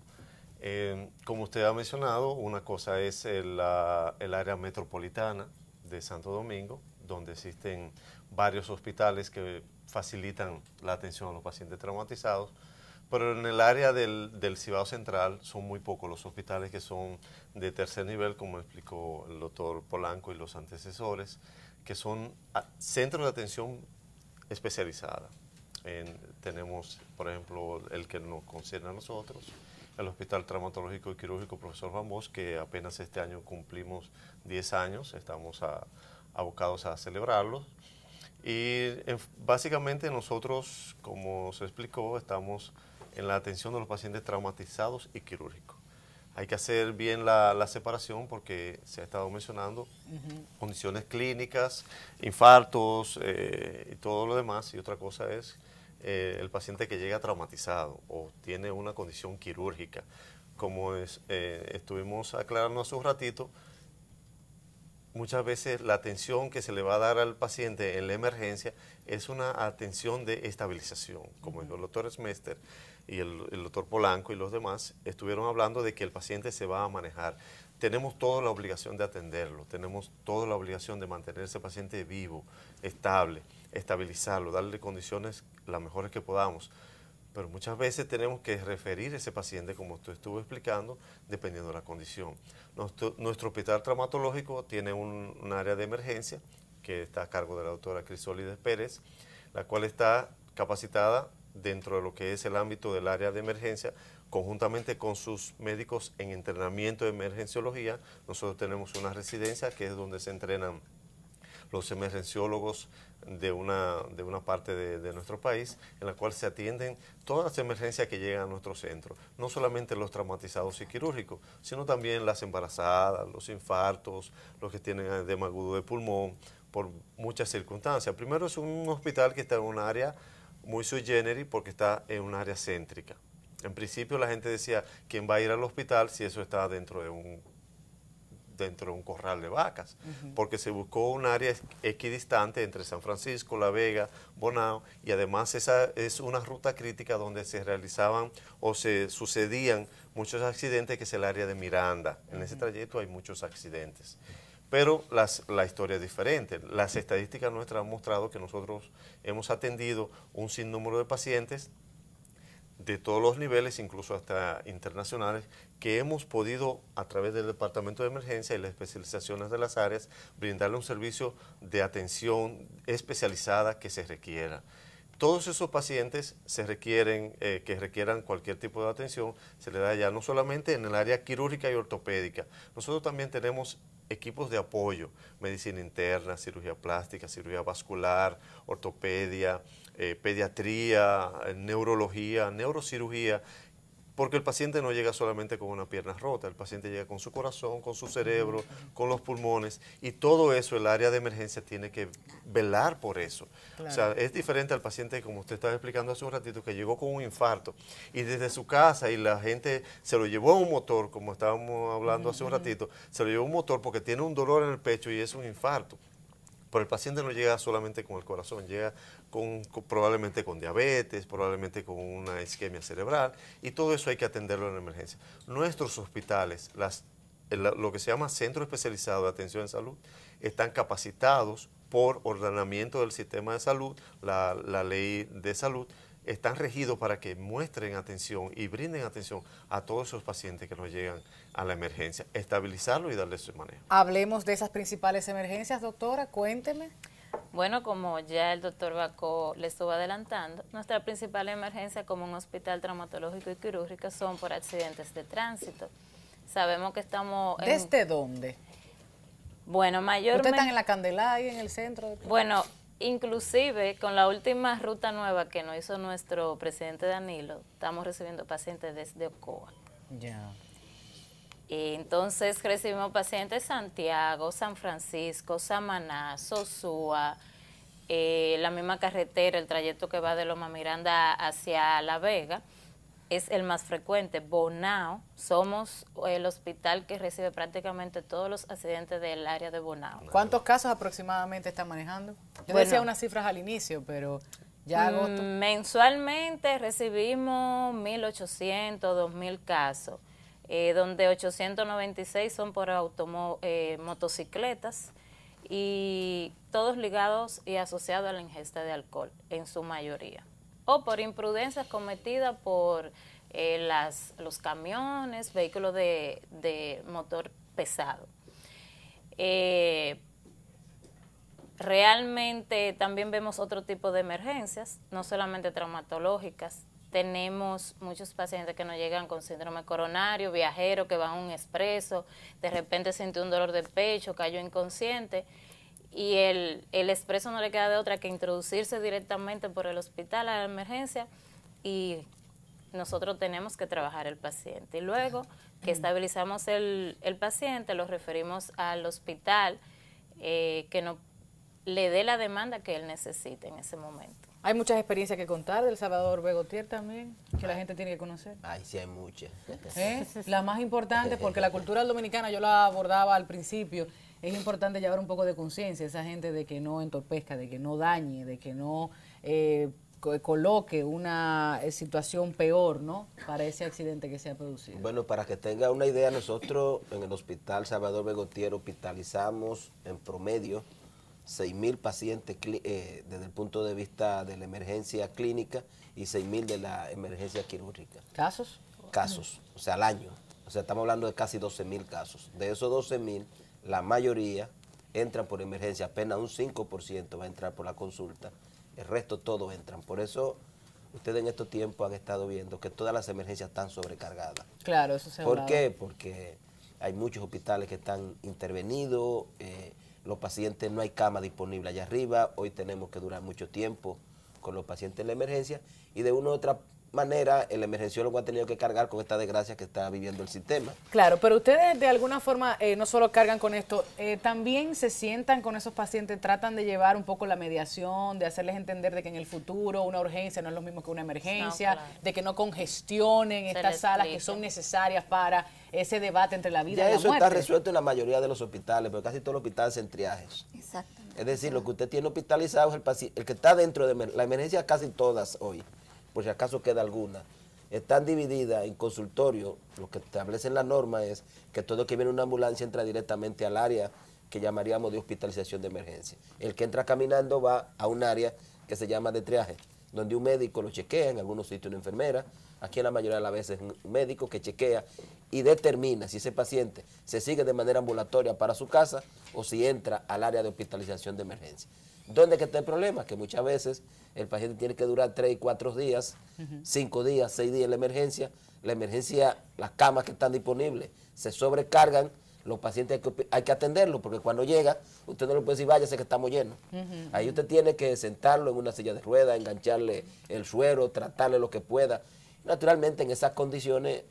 [SPEAKER 15] Como usted ha mencionado, una cosa es el área metropolitana de Santo Domingo, donde existen varios hospitales que facilitan la atención a los pacientes traumatizados, pero en el área del Cibao Central son muy pocos los hospitales que son de tercer nivel, como explicó el doctor Polanco y los antecesores, que son centros de atención especializada. Tenemos, por ejemplo, el que nos concierne a nosotros, el Hospital Traumatológico y Quirúrgico Profesor Juan Bosch, que apenas este año cumplimos 10 años, estamos abocados a celebrarlo. Y básicamente nosotros, como se explicó, estamos en la atención de los pacientes traumatizados y quirúrgicos. Hay que hacer bien la separación porque se ha estado mencionando condiciones clínicas, infartos y todo lo demás. Y otra cosa es el paciente que llega traumatizado o tiene una condición quirúrgica. Como estuvimos aclarando hace un ratito, muchas veces la atención que se le va a dar al paciente en la emergencia es una atención de estabilización. Como dijo el doctor Smester y el doctor Polanco y los demás, estuvieron hablando de que el paciente se va a manejar. Tenemos toda la obligación de atenderlo, tenemos toda la obligación de mantener a ese paciente vivo, estable, estabilizarlo, darle condiciones las mejores que podamos. pero muchas veces tenemos que referir a ese paciente, como usted estuvo explicando, dependiendo de la condición. Nuestro hospital traumatológico tiene un área de emergencia que está a cargo de la doctora Crisólides Pérez, la cual está capacitada dentro de lo que es el ámbito del área de emergencia, conjuntamente con sus médicos en entrenamiento de emergenciología. Nosotros tenemos una residencia que es donde se entrenan los emergenciólogos de una parte de nuestro país, en la cual se atienden todas las emergencias que llegan a nuestro centro, no solamente los traumatizados y quirúrgicos, sino también las embarazadas, los infartos, los que tienen edema agudo de pulmón, por muchas circunstancias. Primero, es un hospital que está en un área muy sui generis porque está en un área céntrica. En principio la gente decía, ¿quién va a ir al hospital si eso está dentro de un corral de vacas? Porque se buscó un área equidistante entre San Francisco, La Vega, Bonao, y además esa es una ruta crítica donde se realizaban o se sucedían muchos accidentes, que es el área de Miranda. En ese trayecto hay muchos accidentes. Pero la historia es diferente. Las estadísticas nuestras han mostrado que nosotros hemos atendido un sinnúmero de pacientes de todos los niveles, incluso hasta internacionales, que hemos podido, a través del Departamento de Emergencia y las especializaciones de las áreas, brindarle un servicio de atención especializada que se requiera. Todos esos pacientes que requieran cualquier tipo de atención, se le da ya no solamente en el área quirúrgica y ortopédica. Nosotros también tenemos equipos de apoyo, medicina interna, cirugía plástica, cirugía vascular, ortopedia, pediatría, neurología, neurocirugía, porque el paciente no llega solamente con una pierna rota, el paciente llega con su corazón, con su cerebro, con los pulmones, y todo eso el área de emergencia tiene que velar por eso. Claro. O sea, es diferente al paciente, como usted estaba explicando hace un ratito, que llegó con un infarto y desde su casa y la gente se lo llevó a un motor, como estábamos hablando hace un ratito, se lo llevó a un motor porque tiene un dolor en el pecho y es un infarto. Pero el paciente no llega solamente con el corazón, llega probablemente con diabetes, probablemente con una isquemia cerebral, y todo eso hay que atenderlo en emergencia. Nuestros hospitales, lo que se llama Centro Especializado de Atención en Salud, están capacitados por ordenamiento del sistema de salud, la ley de salud, están regidos para que muestren atención y brinden atención a todos esos pacientes que nos llegan a la emergencia, estabilizarlo y darle su manejo.
[SPEAKER 1] Hablemos de esas principales emergencias, doctora, cuénteme.
[SPEAKER 16] Bueno, como ya el doctor Bacó le estuvo adelantando, nuestra principal emergencia como un hospital traumatológico y quirúrgico son por accidentes de tránsito. Sabemos que estamos...
[SPEAKER 1] ¿Desde dónde?
[SPEAKER 16] Bueno, mayormente...
[SPEAKER 1] ¿Ustedes están en la Candelaria, en el centro?
[SPEAKER 16] Bueno, inclusive con la última ruta nueva que nos hizo nuestro presidente Danilo, estamos recibiendo pacientes desde Ocoa.
[SPEAKER 1] Ya.
[SPEAKER 16] Entonces recibimos pacientes de Santiago, San Francisco, Samaná, Sosúa, la misma carretera, el trayecto que va de Loma Miranda hacia La Vega, es el más frecuente. Bonao, somos el hospital que recibe prácticamente todos los accidentes del área de Bonao.
[SPEAKER 1] ¿Cuántos casos aproximadamente están manejando? Yo decía unas cifras al inicio, pero ya agosto.
[SPEAKER 16] Mensualmente recibimos 1.800, 2.000 casos, donde 896 son por motocicletas y todos ligados y asociados a la ingesta de alcohol, en su mayoría. O por imprudencias cometidas por los camiones, vehículos de motor pesado. Realmente también vemos otro tipo de emergencias, no solamente traumatológicas. Tenemos muchos pacientes que nos llegan con síndrome coronario, viajeros que van a un expreso, de repente sintió un dolor de pecho, cayó inconsciente, y el expreso no le queda de otra que introducirse directamente por el hospital a la emergencia, y nosotros tenemos que trabajar el paciente. Y luego que estabilizamos el paciente, lo referimos al hospital que no le dé la demanda que él necesite en ese momento.
[SPEAKER 1] Hay muchas experiencias que contar del Salvador Begotier también, que la gente tiene que conocer.
[SPEAKER 14] Ay, sí hay muchas.
[SPEAKER 1] La más importante, porque la cultura dominicana, yo la abordaba al principio, es importante llevar un poco de conciencia a esa gente de que no entorpezca, de que no dañe, de que no coloque una situación peor, ¿no?, para ese accidente que se ha producido.
[SPEAKER 14] Bueno, para que tenga una idea, nosotros en el Hospital Salvador Begotier hospitalizamos en promedio 6.000 pacientes desde el punto de vista de la emergencia clínica y 6.000 de la emergencia quirúrgica.
[SPEAKER 1] ¿Casos?
[SPEAKER 14] Casos, o sea, al año. O sea, estamos hablando de casi 12.000 casos. De esos 12.000, la mayoría entran por emergencia, apenas un 5% va a entrar por la consulta, el resto todos entran. Por eso ustedes en estos tiempos han estado viendo que todas las emergencias están sobrecargadas.
[SPEAKER 1] Claro, eso se ha
[SPEAKER 14] ¿Por qué? Porque hay muchos hospitales que están intervenidos, los pacientes, no hay cama disponible allá arriba, hoy tenemos que durar mucho tiempo con los pacientes en la emergencia y de una u otra manera el emergenciólogo ha tenido que cargar con esta desgracia que está viviendo el sistema.
[SPEAKER 1] Claro, pero ustedes de alguna forma no solo cargan con esto, también se sientan con esos pacientes, tratan de llevar un poco la mediación, de hacerles entender de que en el futuro una urgencia no es lo mismo que una emergencia, no, claro, de que no congestionen estas salas que son necesarias para ese debate entre la vida y la muerte.
[SPEAKER 14] Ya eso está resuelto en la mayoría de los hospitales, pero casi todos los hospitales hacen triajes.
[SPEAKER 13] Exactamente.
[SPEAKER 14] Es decir, lo que usted tiene hospitalizado es el paciente, el que está dentro de la emergencia, casi todas hoy, por si acaso queda alguna, están divididas en consultorio. Lo que establece la norma es que todo el que viene en una ambulancia entra directamente al área que llamaríamos de hospitalización de emergencia. El que entra caminando va a un área que se llama de triaje, donde un médico lo chequea, en algunos sitios una enfermera, aquí en la mayoría de las veces un médico que chequea y determina si ese paciente se sigue de manera ambulatoria para su casa o si entra al área de hospitalización de emergencia. ¿Dónde que está el problema? Que muchas veces el paciente tiene que durar 3 y 4 días, 5 días, 6 días en la emergencia, las camas que están disponibles se sobrecargan, los pacientes hay que atenderlos, porque cuando llega, usted no le puede decir, váyase que estamos llenos. Ahí usted tiene que sentarlo en una silla de ruedas, engancharle el suero, tratarle lo que pueda. Naturalmente, en esas condiciones,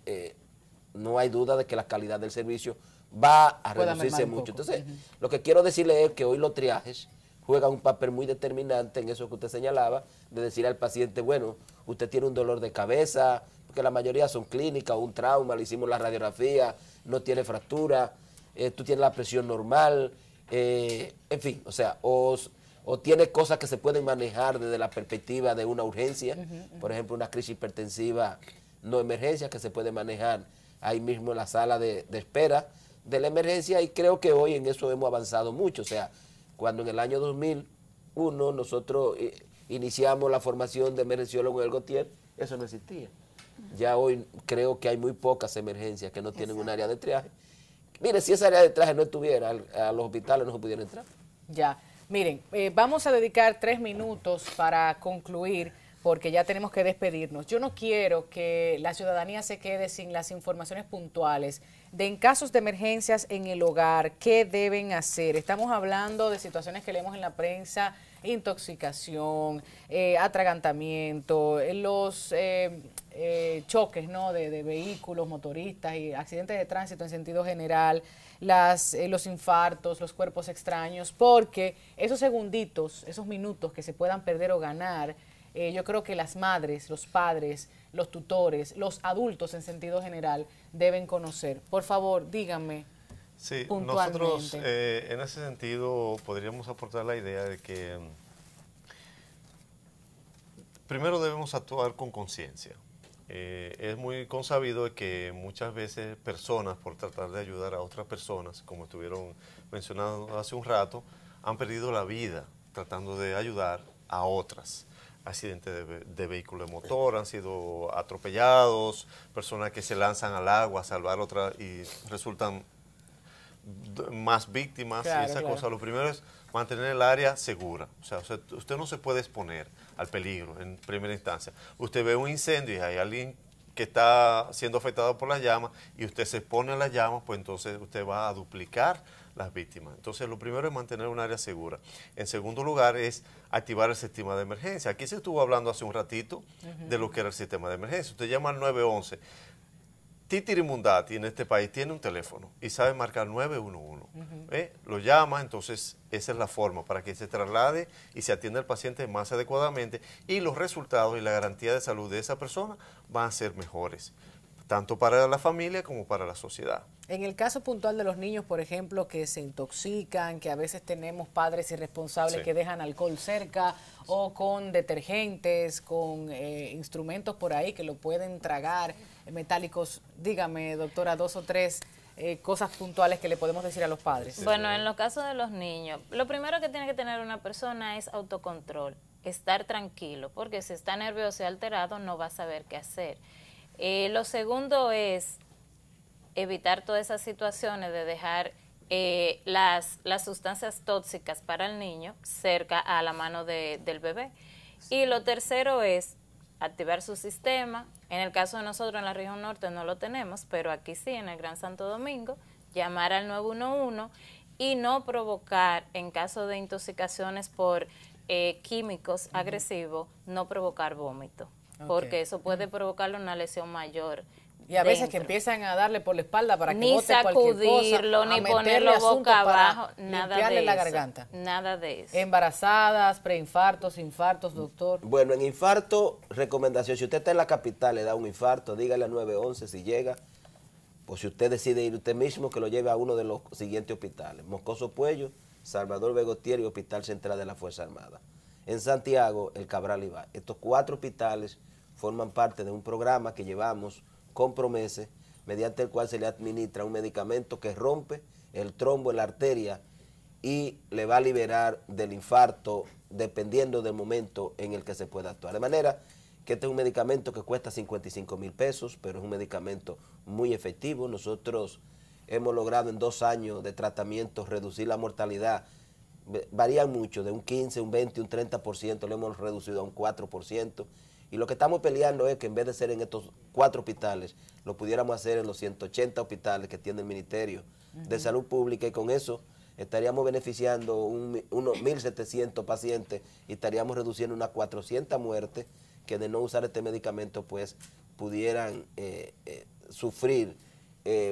[SPEAKER 14] no hay duda de que la calidad del servicio va a reducirse mucho. Entonces, lo que quiero decirle es que hoy los triajes juegan un papel muy determinante en eso que usted señalaba, de decir al paciente, bueno, usted tiene un dolor de cabeza, porque la mayoría son clínicas, un trauma, le hicimos la radiografía, no tiene fractura, tú tienes la presión normal, en fin, o sea, o tiene cosas que se pueden manejar desde la perspectiva de una urgencia, por ejemplo, una crisis hipertensiva, no emergencia, que se puede manejar ahí mismo en la sala de espera de la emergencia, y creo que hoy en eso hemos avanzado mucho. O sea, cuando en el año 2001 nosotros iniciamos la formación de emergenciólogo en el Gautier, eso no existía. Ya hoy creo que hay muy pocas emergencias que no tienen un área de triaje. Mire, si esa área de triaje no estuviera, a los hospitales no se pudiera entrar.
[SPEAKER 1] Ya, miren, vamos a dedicar 3 minutos para concluir, porque ya tenemos que despedirnos. Yo no quiero que la ciudadanía se quede sin las informaciones puntuales de en casos de emergencias en el hogar, qué deben hacer. Estamos hablando de situaciones que leemos en la prensa, intoxicación, atragantamiento, los choques, ¿no?, de vehículos, motoristas y accidentes de tránsito en sentido general, los infartos, los cuerpos extraños, porque esos segunditos, esos minutos que se puedan perder o ganar, yo creo que las madres, los padres, los tutores, los adultos en sentido general deben conocer. Por favor, díganme puntualmente.
[SPEAKER 15] Nosotros en ese sentido podríamos aportar la idea de que primero debemos actuar con conciencia. Es muy consabido que muchas veces personas, por tratar de ayudar a otras personas, como estuvieron mencionando hace un rato, han perdido la vida tratando de ayudar a otras. Accidentes de vehículo de motor, han sido atropellados, personas que se lanzan al agua a salvar otras y resultan más víctimas, y esa cosa. Lo primero es mantener el área segura. O sea, usted no se puede exponer al peligro en primera instancia. Usted ve un incendio y hay alguien que está siendo afectado por las llamas y usted se expone a las llamas, pues entonces usted va a duplicar las víctimas. Entonces, lo primero es mantener un área segura. En segundo lugar, es activar el sistema de emergencia. Aquí se estuvo hablando hace un ratito de lo que era el sistema de emergencia. Usted llama al 911. Titirimundati en este país tiene un teléfono y sabe marcar 911. Lo llama, entonces esa es la forma para que se traslade y se atienda al paciente más adecuadamente, y los resultados y la garantía de salud de esa persona van a ser mejores, tanto para la familia como para la sociedad.
[SPEAKER 1] En el caso puntual de los niños, por ejemplo, que se intoxican, que a veces tenemos padres irresponsables que dejan alcohol cerca, o con detergentes, con instrumentos por ahí que lo pueden tragar, metálicos, dígame, doctora, 2 o 3 cosas puntuales que le podemos decir a los padres?
[SPEAKER 16] Bueno, en los casos de los niños, lo primero que tiene que tener una persona es autocontrol, estar tranquilo, porque si está nervioso y alterado no va a saber qué hacer. Lo segundo es evitar todas esas situaciones de dejar las sustancias tóxicas para el niño cerca a la mano del bebé. Y lo tercero es activar su sistema. En el caso de nosotros en la región norte no lo tenemos, pero aquí sí, en el Gran Santo Domingo, llamar al 911 y no provocar, en caso de intoxicaciones por químicos agresivos, no provocar vómito, porque eso puede provocarle una lesión mayor.
[SPEAKER 1] Y a veces que empiezan a darle por la espalda para que
[SPEAKER 16] ni
[SPEAKER 1] bote cualquier cosa,
[SPEAKER 16] sacudirlo, ni ponerlo boca abajo, nada de
[SPEAKER 1] la
[SPEAKER 16] eso.
[SPEAKER 1] Garganta.
[SPEAKER 16] Nada de eso.
[SPEAKER 1] Embarazadas, preinfartos, infartos, doctor.
[SPEAKER 14] Bueno, en infarto, recomendación, si usted está en la capital, le da un infarto, dígale al 911 si llega, o si usted decide ir usted mismo, que lo lleve a uno de los siguientes hospitales: Moscoso Puello, Salvador Begotier y Hospital Central de la Fuerza Armada. En Santiago, el Cabral Ibá. Estos 4 hospitales forman parte de un programa que llevamos con Promese, mediante el cual se le administra un medicamento que rompe el trombo en la arteria y le va a liberar del infarto dependiendo del momento en el que se pueda actuar. De manera que este es un medicamento que cuesta 55,000 pesos, pero es un medicamento muy efectivo. Nosotros hemos logrado en 2 años de tratamiento reducir la mortalidad. Varían mucho, de un 15, un 20, un 30%, lo hemos reducido a un 4%. Y lo que estamos peleando es que en vez de ser en estos 4 hospitales, lo pudiéramos hacer en los 180 hospitales que tiene el Ministerio de Salud Pública, y con eso estaríamos beneficiando unos 1.700 pacientes y estaríamos reduciendo unas 400 muertes que de no usar este medicamento pues pudieran sufrir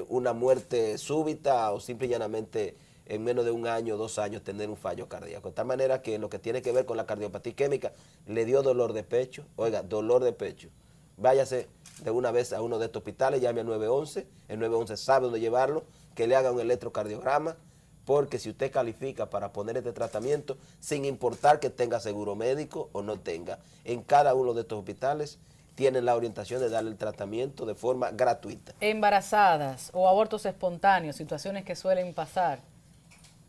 [SPEAKER 14] una muerte súbita o simple y llanamente en menos de 1 año, 2 años, tener un fallo cardíaco. De tal manera que en lo que tiene que ver con la cardiopatía isquémica, le dio dolor de pecho, oiga, dolor de pecho. Váyase de una vez a uno de estos hospitales, llame al 911, el 911 sabe dónde llevarlo, que le haga un electrocardiograma, porque si usted califica para poner este tratamiento, sin importar que tenga seguro médico o no tenga, en cada uno de estos hospitales tienen la orientación de darle el tratamiento de forma gratuita.
[SPEAKER 1] Embarazadas o abortos espontáneos, situaciones que suelen pasar.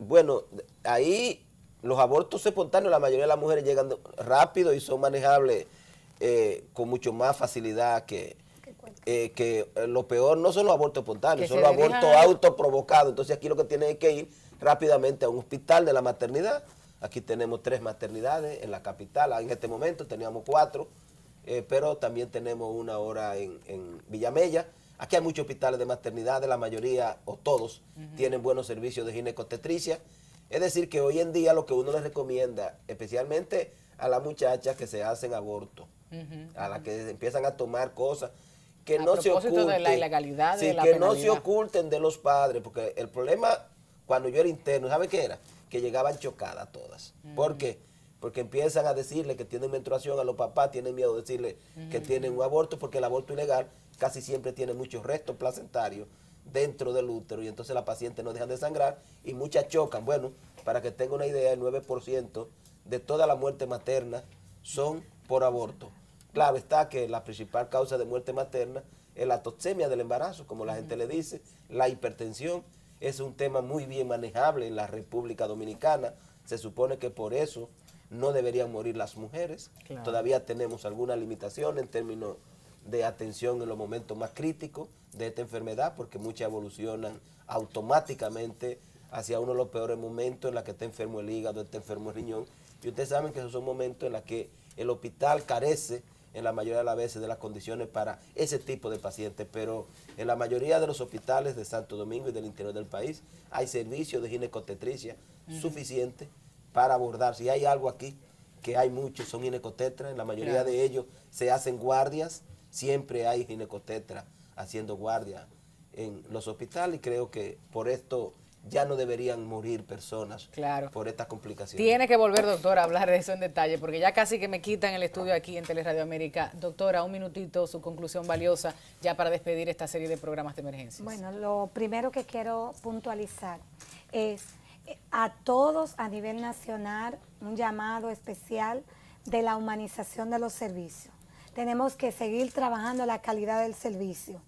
[SPEAKER 14] Bueno, ahí los abortos espontáneos, la mayoría de las mujeres llegan rápido y son manejables con mucho más facilidad que lo peor no son los abortos espontáneos, son los abortos autoprovocados. Entonces aquí lo que tienen es que ir rápidamente a un hospital de la maternidad. Aquí tenemos 3 maternidades en la capital, en este momento teníamos 4, pero también tenemos una ahora en Villamella. Aquí hay muchos hospitales de maternidad, la mayoría o todos tienen buenos servicios de ginecostetricia. Es decir, que hoy en día lo que uno les recomienda, especialmente a las muchachas que se hacen aborto, a las que empiezan a tomar cosas, que no se oculten,
[SPEAKER 1] de la ilegalidad,
[SPEAKER 14] sí,
[SPEAKER 1] de la
[SPEAKER 14] que
[SPEAKER 1] penalidad.
[SPEAKER 14] no se oculten de los padres, porque el problema cuando yo era interno, ¿sabe qué era? Que llegaban chocadas todas. ¿Por qué? Porque empiezan a decirle que tienen menstruación a los papás, tienen miedo de decirle que tienen un aborto, porque el aborto ilegal casi siempre tiene muchos restos placentarios dentro del útero y entonces la paciente no deja de sangrar y muchas chocan. Bueno, para que tenga una idea, el 9% de toda la muerte materna son por aborto. Claro está que la principal causa de muerte materna es la toxemia del embarazo, como la gente le dice, la hipertensión. Es un tema muy bien manejable en la República Dominicana. Se supone que por eso no deberían morir las mujeres. Claro. Todavía tenemos alguna limitación en términos de atención en los momentos más críticos de esta enfermedad, porque muchas evolucionan automáticamente hacia uno de los peores momentos en los que está enfermo el hígado, está enfermo el riñón. Y ustedes saben que esos son momentos en los que el hospital carece en la mayoría de las veces de las condiciones para ese tipo de pacientes, pero en la mayoría de los hospitales de Santo Domingo y del interior del país hay servicios de ginecostetricia suficientes para abordar. Si hay algo aquí, que hay muchos, son ginecotetras, en la mayoría de ellos se hacen guardias, siempre hay ginecotetras haciendo guardia en los hospitales, y creo que por esto ya no deberían morir personas por estas complicaciones.
[SPEAKER 1] Tiene que volver, doctora, a hablar de eso en detalle, porque ya casi que me quitan el estudio aquí en Teleradio América. Doctora, un minutito, su conclusión valiosa ya para despedir esta serie de programas de emergencias.
[SPEAKER 13] Bueno, lo primero que quiero puntualizar es a todos a nivel nacional un llamado especial de la humanización de los servicios. Tenemos que seguir trabajando la calidad del servicio,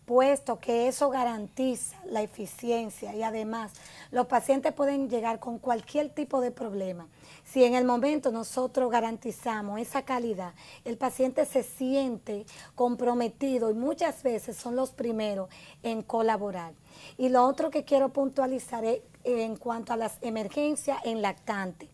[SPEAKER 13] puesto que eso garantiza la eficiencia y además los pacientes pueden llegar con cualquier tipo de problema. Si en el momento nosotros garantizamos esa calidad, el paciente se siente comprometido y muchas veces son los primeros en colaborar. Y lo otro que quiero puntualizar es en cuanto a las emergencias en lactantes,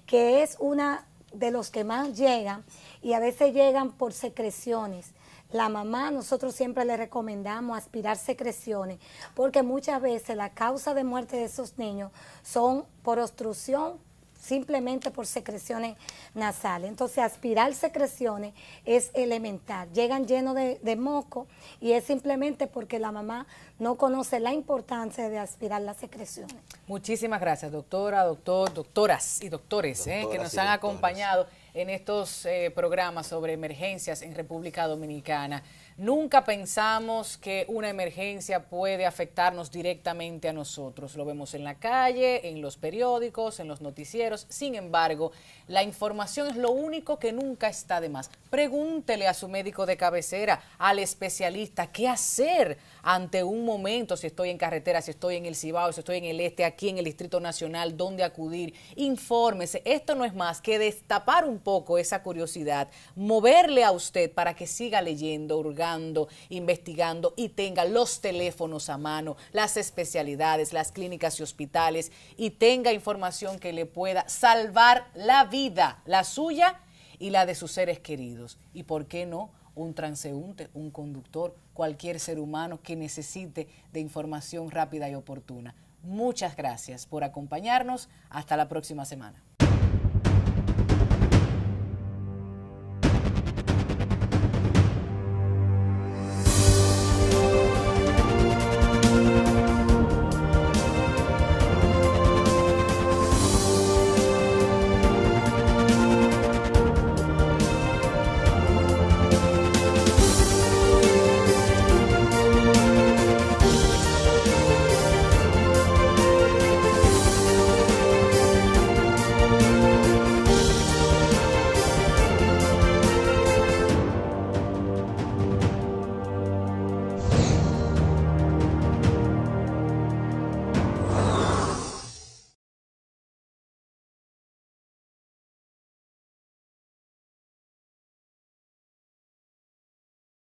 [SPEAKER 13] que es una de los que más llegan y a veces llegan por secreciones. La mamá, nosotros siempre le recomendamos aspirar secreciones porque muchas veces la causa de muerte de esos niños son por obstrucción, simplemente por secreciones nasales. Entonces, aspirar secreciones es elemental. Llegan llenos de moco y es simplemente porque la mamá no conoce la importancia de aspirar las secreciones.
[SPEAKER 1] Muchísimas gracias, doctora, doctoras y doctores que nos han acompañado en estos programas sobre emergencias en República Dominicana. Nunca pensamos que una emergencia puede afectarnos directamente a nosotros. Lo vemos en la calle, en los periódicos, en los noticieros. Sin embargo, la información es lo único que nunca está de más. Pregúntele a su médico de cabecera, al especialista, qué hacer ante un momento, si estoy en carretera, si estoy en el Cibao, si estoy en el este, aquí en el Distrito Nacional, dónde acudir. Infórmese. Esto no es más que destapar un poco esa curiosidad, moverle a usted para que siga leyendo, hurgando, investigando y tenga los teléfonos a mano, las especialidades, las clínicas y hospitales y tenga información que le pueda salvar la vida, la suya y la de sus seres queridos. Y por qué no, un transeúnte, un conductor, cualquier ser humano que necesite de información rápida y oportuna. Muchas gracias por acompañarnos. Hasta la próxima semana.